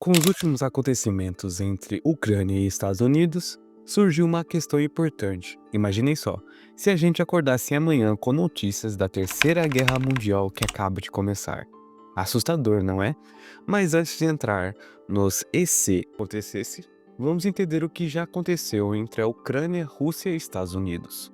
Com os últimos acontecimentos entre Ucrânia e Estados Unidos, surgiu uma questão importante. Imaginem só, se a gente acordasse amanhã com notícias da Terceira Guerra Mundial que acaba de começar. Assustador, não é? Mas antes de entrar nos e se acontecesse, vamos entender o que já aconteceu entre a Ucrânia, Rússia e Estados Unidos.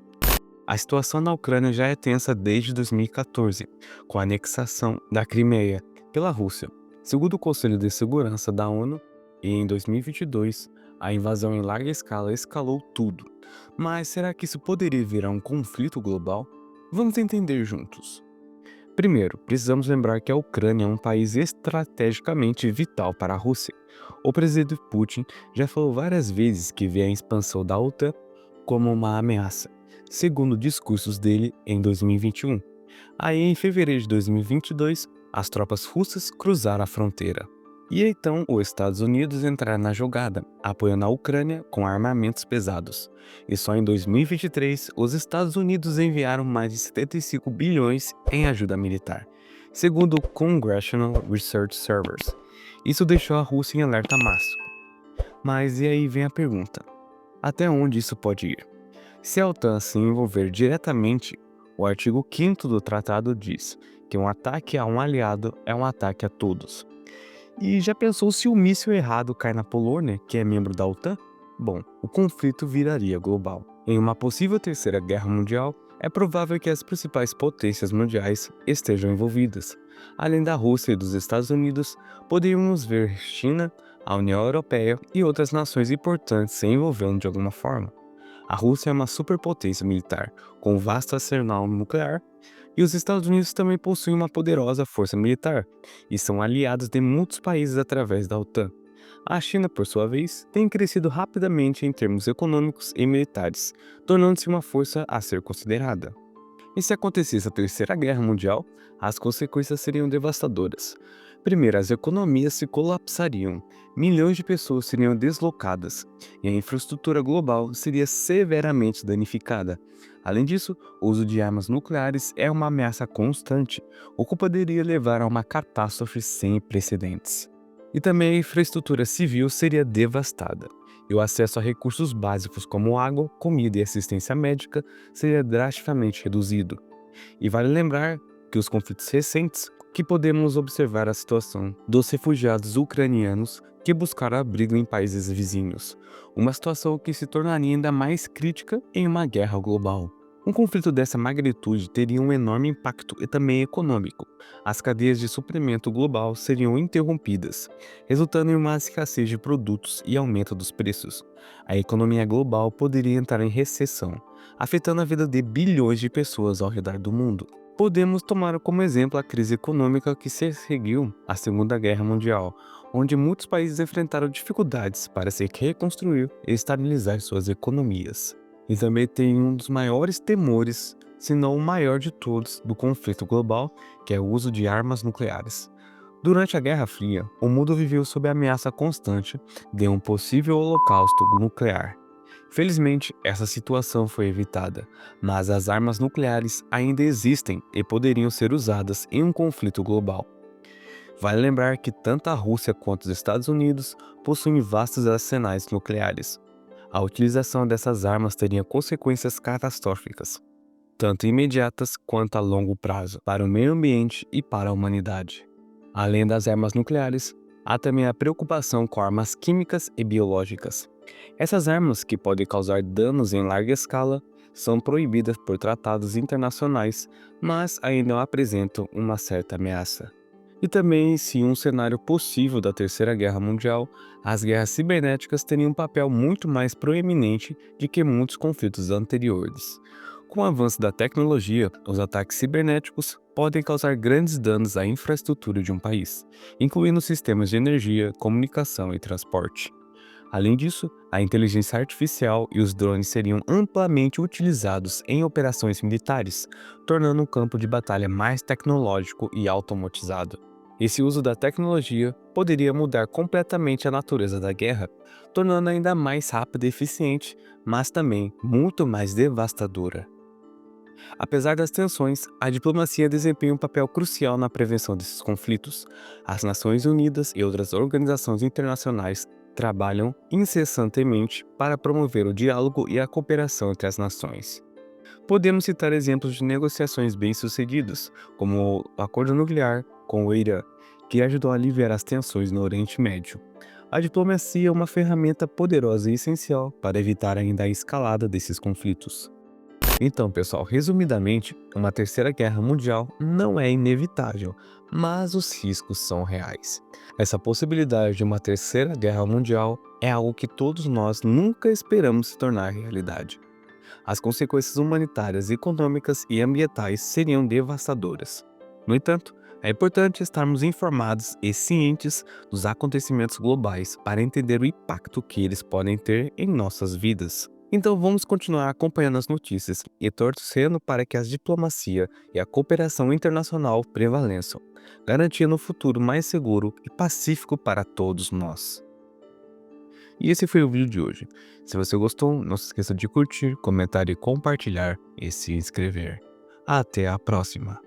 A situação na Ucrânia já é tensa desde 2014, com a anexação da Crimeia pela Rússia. Segundo o Conselho de Segurança da ONU, e em 2022, a invasão em larga escala escalou tudo. Mas será que isso poderia virar um conflito global? Vamos entender juntos. Primeiro, precisamos lembrar que a Ucrânia é um país estrategicamente vital para a Rússia. O presidente Putin já falou várias vezes que vê a expansão da OTAN como uma ameaça, segundo discursos dele em 2021. Aí, em fevereiro de 2022, as tropas russas cruzaram a fronteira. E então, os Estados Unidos entraram na jogada, apoiando a Ucrânia com armamentos pesados. E só em 2023, os Estados Unidos enviaram mais de 75 bilhões em ajuda militar, segundo o Congressional Research Service. Isso deixou a Rússia em alerta máximo. Mas e aí vem a pergunta: até onde isso pode ir? Se a OTAN se envolver diretamente, o artigo 5º do tratado diz que um ataque a um aliado é um ataque a todos. E já pensou se o míssil errado cai na Polônia, que é membro da OTAN? Bom, o conflito viraria global. Em uma possível terceira guerra mundial, é provável que as principais potências mundiais estejam envolvidas. Além da Rússia e dos Estados Unidos, poderíamos ver China, a União Europeia e outras nações importantes se envolvendo de alguma forma. A Rússia é uma superpotência militar, com um vasto arsenal nuclear, e os Estados Unidos também possuem uma poderosa força militar, e são aliados de muitos países através da OTAN. A China, por sua vez, tem crescido rapidamente em termos econômicos e militares, tornando-se uma força a ser considerada. E se acontecesse a Terceira Guerra Mundial, as consequências seriam devastadoras. Primeiro, as economias se colapsariam, milhões de pessoas seriam deslocadas e a infraestrutura global seria severamente danificada. Além disso, o uso de armas nucleares é uma ameaça constante, o que poderia levar a uma catástrofe sem precedentes. E também a infraestrutura civil seria devastada, e o acesso a recursos básicos como água, comida e assistência médica seria drasticamente reduzido. E vale lembrar que os conflitos recentes que podemos observar a situação dos refugiados ucranianos que buscaram abrigo em países vizinhos, uma situação que se tornaria ainda mais crítica em uma guerra global. Um conflito dessa magnitude teria um enorme impacto e também econômico. As cadeias de suprimento global seriam interrompidas, resultando em uma escassez de produtos e aumento dos preços. A economia global poderia entrar em recessão, afetando a vida de bilhões de pessoas ao redor do mundo. Podemos tomar como exemplo a crise econômica que se seguiu à Segunda Guerra Mundial, onde muitos países enfrentaram dificuldades para se reconstruir e estabilizar suas economias. E também tem um dos maiores temores, se não o maior de todos, do conflito global, que é o uso de armas nucleares. Durante a Guerra Fria, o mundo viveu sob a ameaça constante de um possível holocausto nuclear. Felizmente, essa situação foi evitada, mas as armas nucleares ainda existem e poderiam ser usadas em um conflito global. Vale lembrar que tanto a Rússia quanto os Estados Unidos possuem vastos arsenais nucleares. A utilização dessas armas teria consequências catastróficas, tanto imediatas quanto a longo prazo, para o meio ambiente e para a humanidade. Além das armas nucleares, há também a preocupação com armas químicas e biológicas. Essas armas, que podem causar danos em larga escala, são proibidas por tratados internacionais, mas ainda apresentam uma certa ameaça. E também, se um cenário possível da Terceira Guerra Mundial, as guerras cibernéticas teriam um papel muito mais proeminente do que muitos conflitos anteriores. Com o avanço da tecnologia, os ataques cibernéticos podem causar grandes danos à infraestrutura de um país, incluindo sistemas de energia, comunicação e transporte. Além disso, a inteligência artificial e os drones seriam amplamente utilizados em operações militares, tornando o campo de batalha mais tecnológico e automatizado. Esse uso da tecnologia poderia mudar completamente a natureza da guerra, tornando ainda mais rápida e eficiente, mas também muito mais devastadora. Apesar das tensões, a diplomacia desempenha um papel crucial na prevenção desses conflitos. As Nações Unidas e outras organizações internacionais trabalham incessantemente para promover o diálogo e a cooperação entre as nações. Podemos citar exemplos de negociações bem-sucedidas, como o acordo nuclear com o Irã, que ajudou a aliviar as tensões no Oriente Médio. A diplomacia é uma ferramenta poderosa e essencial para evitar ainda a escalada desses conflitos. Então, pessoal, resumidamente, uma terceira guerra mundial não é inevitável, mas os riscos são reais. Essa possibilidade de uma terceira guerra mundial é algo que todos nós nunca esperamos se tornar realidade. As consequências humanitárias, econômicas e ambientais seriam devastadoras. No entanto, é importante estarmos informados e cientes dos acontecimentos globais para entender o impacto que eles podem ter em nossas vidas. Então vamos continuar acompanhando as notícias e torcendo para que a diplomacia e a cooperação internacional prevaleçam, garantindo um futuro mais seguro e pacífico para todos nós. E esse foi o vídeo de hoje. Se você gostou, não se esqueça de curtir, comentar e compartilhar e se inscrever. Até a próxima!